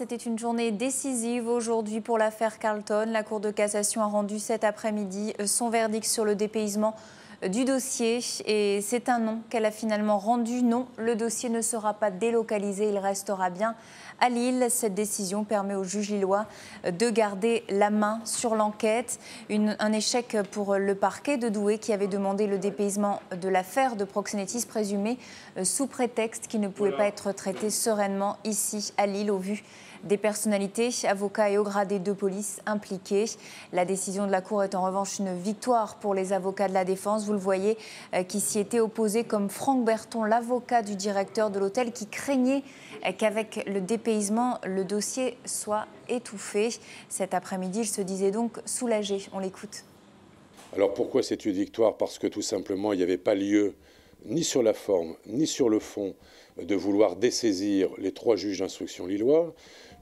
C'était une journée décisive aujourd'hui pour l'affaire Carlton. La Cour de cassation a rendu cet après-midi son verdict sur le dépaysement du dossier. Et c'est un non qu'elle a finalement rendu. Non, le dossier ne sera pas délocalisé, il restera bien à Lille. Cette décision permet au juge lillois de garder la main sur l'enquête. Un échec pour le parquet de Douai qui avait demandé le dépaysement de l'affaire de proxénétisme présumé sous prétexte qu'il ne pouvait pas être traité sereinement ici à Lille au vu des personnalités, avocats et hauts gradés de police impliqués. La décision de la Cour est en revanche une victoire pour les avocats de la défense. Vous le voyez, qui s'y étaient opposés, comme Franck Berton, l'avocat du directeur de l'hôtel, qui craignait qu'avec le dépaysement, le dossier soit étouffé. Cet après-midi, il se disait donc soulagé. On l'écoute. Alors pourquoi c'est une victoire? Parce que tout simplement, il n'y avait pas lieu, ni sur la forme, ni sur le fond, de vouloir dessaisir les 3 juges d'instruction lillois,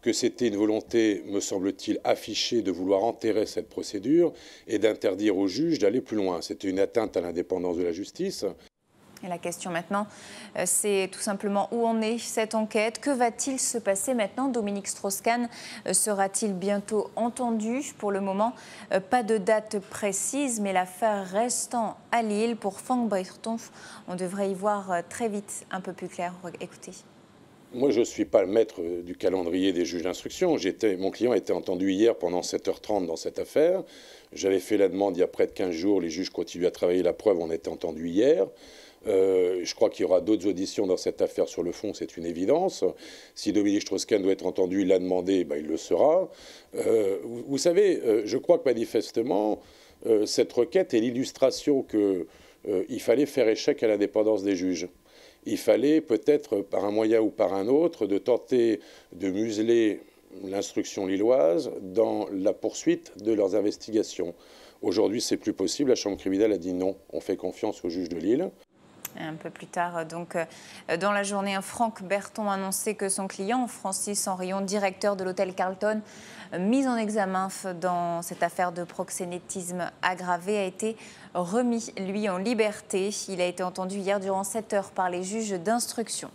que c'était une volonté, me semble-t-il, affichée de vouloir enterrer cette procédure et d'interdire aux juges d'aller plus loin. C'était une atteinte à l'indépendance de la justice. Et la question maintenant, c'est tout simplement où en est cette enquête. Que va-t-il se passer maintenant? Dominique Strauss-Kahn sera-t-il bientôt entendu? Pour le moment, pas de date précise, mais l'affaire restant à Lille. Pour Franck Berton, on devrait y voir très vite un peu plus clair. Écoutez. Moi, je ne suis pas le maître du calendrier des juges d'instruction. Mon client a été entendu hier pendant 7h30 dans cette affaire. J'avais fait la demande il y a près de 15 jours. Les juges continuent à travailler la preuve. On a été entendu hier. Je crois qu'il y aura d'autres auditions dans cette affaire sur le fond, c'est une évidence. Si Dominique Strauss-Kahn doit être entendu, il l'a demandé, il le sera. Vous savez, je crois que manifestement, cette requête est l'illustration qu'il fallait faire échec à l'indépendance des juges. Il fallait peut-être, par un moyen ou par un autre, de tenter de museler l'instruction lilloise dans la poursuite de leurs investigations. Aujourd'hui, c'est plus possible. La Chambre criminelle a dit non. On fait confiance au juge de Lille. Un peu plus tard, donc, dans la journée, Franck Berton a annoncé que son client, Francis Henrion, directeur de l'hôtel Carlton, mis en examen dans cette affaire de proxénétisme aggravé, a été remis, lui, en liberté. Il a été entendu hier durant 7 heures par les juges d'instruction.